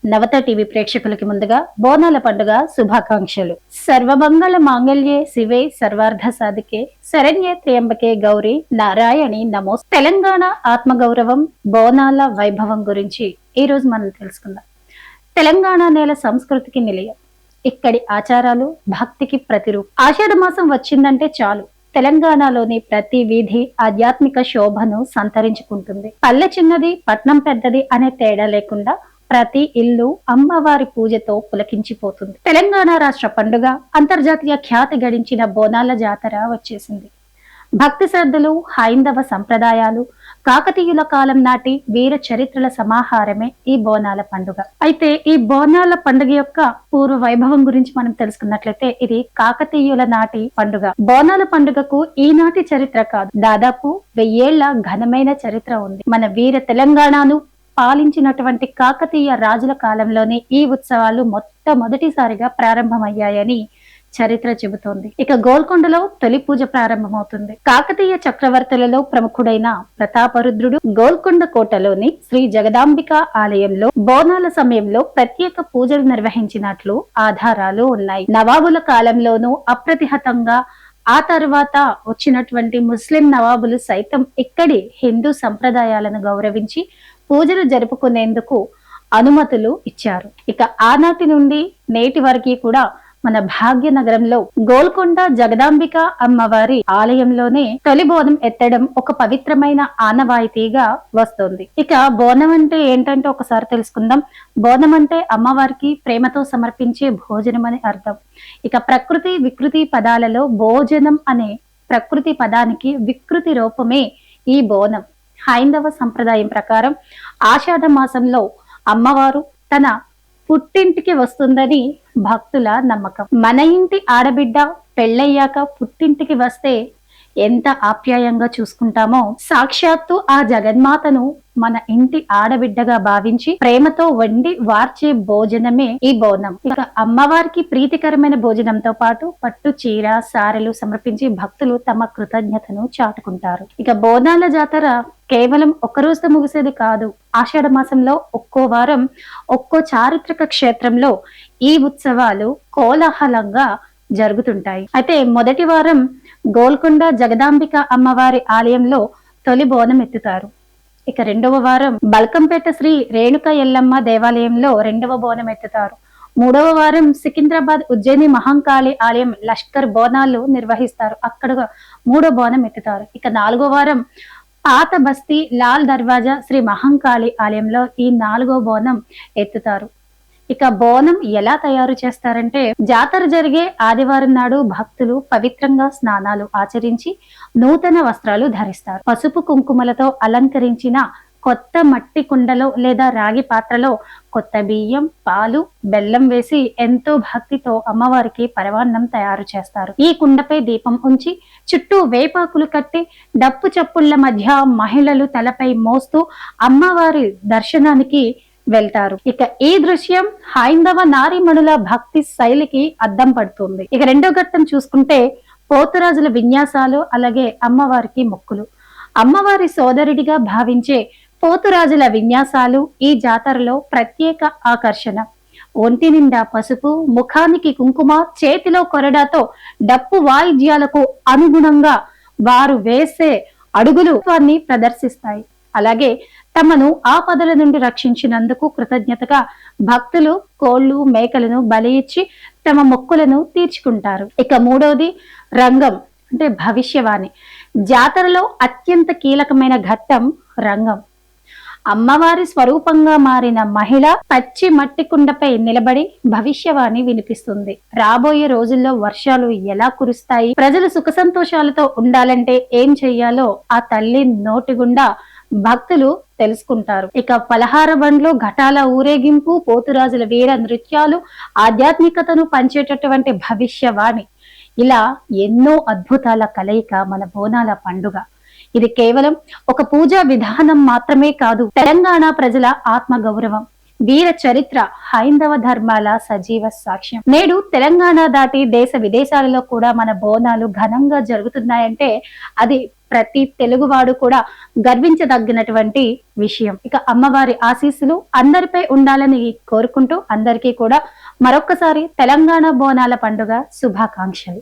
నవత TV ప్రేక్షకులకి ముందుగా బోనాల పండుగ శుభాకాంక్షలు. సర్వమంగళ మాంగళ్యే శివే సర్వార్థ సాధికే శరణ్యే త్ర్యంబకే గౌరీ నారాయణి నమోస్. తెలంగాణ ఆత్మగౌరవం, బోనాల వైభవం గురించి ఈ రోజు మనం తెలుసుకుందాం. తెలంగాణ నేల సంస్కృతికి నిలయం. ఇక్కడి ఆచారాలు భక్తికి ప్రతిరూపం. ఆషాఢ మాసం వచ్చిందంటే చాలు తెలంగాణలోని ప్రతి వీధి ఆధ్యాత్మిక శోభను సంతరించుకుంటుంది. పల్లె చిన్నది, పట్నం పెద్దది అనే తేడా లేకుండా ప్రతి ఇల్లు అమ్మవారి పూజతో పులకించిపోతుంది. తెలంగాణ రాష్ట్ర పండుగ, అంతర్జాతీయ ఖ్యాతి గడించిన బోనాల జాతర వచ్చేసింది. భక్తి శ్రద్ధలు, హైందవ సంప్రదాయాలు, కాకతీయుల కాలం నాటి వీర చరిత్రల సమాహారమే ఈ బోనాల పండుగ. అయితే ఈ బోనాల పండుగ యొక్క పూర్వ వైభవం గురించి మనం తెలుసుకున్నట్లయితే ఇది కాకతీయుల నాటి పండుగ. బోనాల పండుగకు ఈనాటి చరిత్ర కాదు, దాదాపు 1000 ఏళ్ల ఘనమైన చరిత్ర ఉంది. మన వీర తెలంగాణను పాలించినటువంటి కాకతీయ రాజుల కాలంలోనే ఈ ఉత్సవాలు మొట్టమొదటిసారిగా ప్రారంభమయ్యాయని చరిత్ర చెబుతోంది. ఇక గోల్కొండలో తొలి పూజ ప్రారంభమవుతుంది. కాకతీయ చక్రవర్తులలో ప్రముఖుడైన ప్రతాపరుద్రుడు గోల్కొండ కోటలోని శ్రీ జగదాంబిక ఆలయంలో బోనాల సమయంలో ప్రత్యేక పూజలు నిర్వహించినట్లు ఆధారాలు ఉన్నాయి. నవాబుల కాలంలోనూ అప్రతిహతంగా, ఆ తర్వాత వచ్చినటువంటి ముస్లిం నవాబులు సైతం ఇక్కడి హిందూ సంప్రదాయాలను గౌరవించి పూజలు జరుపుకునేందుకు అనుమతులు ఇచ్చారు. ఇక ఆనాటి నుండి నేటి వరకు కూడా మన భాగ్యనగరంలో గోల్కొండ జగదాంబిక అమ్మవారి ఆలయంలోనే తొలి బోనం ఎత్తడం ఒక పవిత్రమైన ఆనవాయితీగా వస్తుంది. ఇక బోనం అంటే ఏంటంటే ఒకసారి తెలుసుకుందాం. బోనం అంటే అమ్మవారికి ప్రేమతో సమర్పించే భోజనం అని అర్థం. ఇక ప్రకృతి వికృతి పదాలలో భోజనం అనే ప్రకృతి పదానికి వికృతి రూపమే ఈ బోనం. హైందవ సంప్రదాయం ప్రకారం ఆషాఢ మాసంలో అమ్మవారు తన పుట్టింటికి వస్తుందని భక్తుల నమ్మకం. మన ఇంటి ఆడబిడ్డ పెళ్ళయ్యాక పుట్టింటికి వస్తే ఎంత ఆప్యాయంగా చూసుకుంటామో, సాక్షాత్తు ఆ జగన్మాతను మన ఇంటి ఆడబిడ్డగా భావించి ప్రేమతో వండి వార్చే భోజనమే ఈ బోనం. ఇక అమ్మవారికి ప్రీతికరమైన భోజనంతో పాటు పట్టు చీర, సారెలు సమర్పించి భక్తులు తమ కృతజ్ఞతను చాటుకుంటారు. ఇక బోనాల జాతర కేవలం ఒక్క రోజుతో ముగిసేది కాదు. ఆషాఢ మాసంలో ఒక్కో వారం ఒక్కో చారిత్రక క్షేత్రంలో ఈ ఉత్సవాలు కోలాహలంగా జరుగుతుంటాయి. అయితే మొదటి వారం గోల్కొండ జగదాంబిక అమ్మవారి ఆలయంలో తొలి బోనం ఎత్తుతారు. ఇక రెండవ వారం బల్కంపేట శ్రీ రేణుక ఎల్లమ్మ దేవాలయంలో రెండవ బోనం ఎత్తుతారు. మూడవ వారం సికింద్రాబాద్ ఉజ్జయిని మహంకాళి ఆలయం లష్కర్ బోనాలు నిర్వహిస్తారు, అక్కడ మూడో బోనం ఎత్తుతారు. ఇక నాలుగో వారం పాత బస్తీ లాల్ దర్వాజా శ్రీ మహంకాళి ఆలయంలో ఈ నాలుగో బోనం ఎత్తుతారు. ఇక బోనం ఎలా తయారు చేస్తారంటే, జాతర జరిగే ఆదివారం నాడు భక్తులు పవిత్రంగా స్నానాలు ఆచరించి నూతన వస్త్రాలు ధరిస్తారు. పసుపు కుంకుమలతో అలంకరించిన కొత్త మట్టి కుండలో లేదా రాగి పాత్రలో కొత్త బియ్యం, పాలు, బెల్లం వేసి ఎంతో భక్తితో అమ్మవారికి పరవాన్నం తయారు చేస్తారు. ఈ కుండపై దీపం ఉంచి చుట్టూ వేపాకులు కట్టి డప్పు చప్పుళ్ల మధ్య మహిళలు తలపై మోస్తూ అమ్మవారి దర్శనానికి వెళ్తారు. ఇక ఈ దృశ్యం హైందవ నారీమణుల భక్తి శైలికి అద్దం పడుతుంది. ఇక రెండో ఘట్టం చూసుకుంటే పోతురాజుల విన్యాసాలు, అలాగే అమ్మవారికి మొక్కులు. అమ్మవారి సోదరుడిగా భావించే పోతురాజుల విన్యాసాలు ఈ జాతరలో ప్రత్యేక ఆకర్షణ. ఒంటి నిండా పసుపు, ముఖానికి కుంకుమ, చేతిలో కొరడాతో డప్పు వాయిద్యాలకు అనుగుణంగా వారు వేసే అడుగులు ప్రదర్శిస్తాయి. అలాగే తమను ఆపదల నుండి రక్షించినందుకు కృతజ్ఞతగా భక్తులు కోళ్లు, మేకలను బలి ఇచ్చి తమ మొక్కులను తీర్చుకుంటారు. ఇక మూడవది రంగం అంటే భవిష్యవాణి. జాతరలో అత్యంత కీలకమైన ఘట్టం రంగం. అమ్మవారి స్వరూపంగా మారిన మహిళ పచ్చి మట్టి కుండపై నిలబడి భవిష్యవాణి వినిపిస్తుంది. రాబోయే రోజుల్లో వర్షాలు ఎలా కురుస్తాయి, ప్రజలు సుఖ సంతోషాలతో ఉండాలంటే ఏం చెయ్యాలో ఆ తల్లి నోటి గుండా భక్తులు తెలుసుకుంటారు. ఇక పలహార బండ్లు, ఘటాల ఊరేగింపు, పోతురాజుల వీర నృత్యాలు, ఆధ్యాత్మికతను పంచేటటువంటి భవిష్యవాణి, ఇలా ఎన్నో అద్భుతాల కలయిక మన బోనాల పండుగ. ఇది కేవలం ఒక పూజా విధానం మాత్రమే కాదు, తెలంగాణ ప్రజల ఆత్మ గౌరవం, వీర చరిత్ర, హైందవ ధర్మాల సజీవ సాక్ష్యం. నేడు తెలంగాణ దాటి దేశ విదేశాలలో కూడా మన బోనాలు ఘనంగా జరుగుతున్నాయంటే అది ప్రతి తెలుగువాడు కూడా గర్వించదగినటువంటి విషయం. ఇక అమ్మవారి ఆశీస్సులు అందరిపై ఉండాలని కోరుకుంటూ అందరికీ కూడా మరొక్కసారి తెలంగాణ బోనాల పండుగ శుభాకాంక్షలు.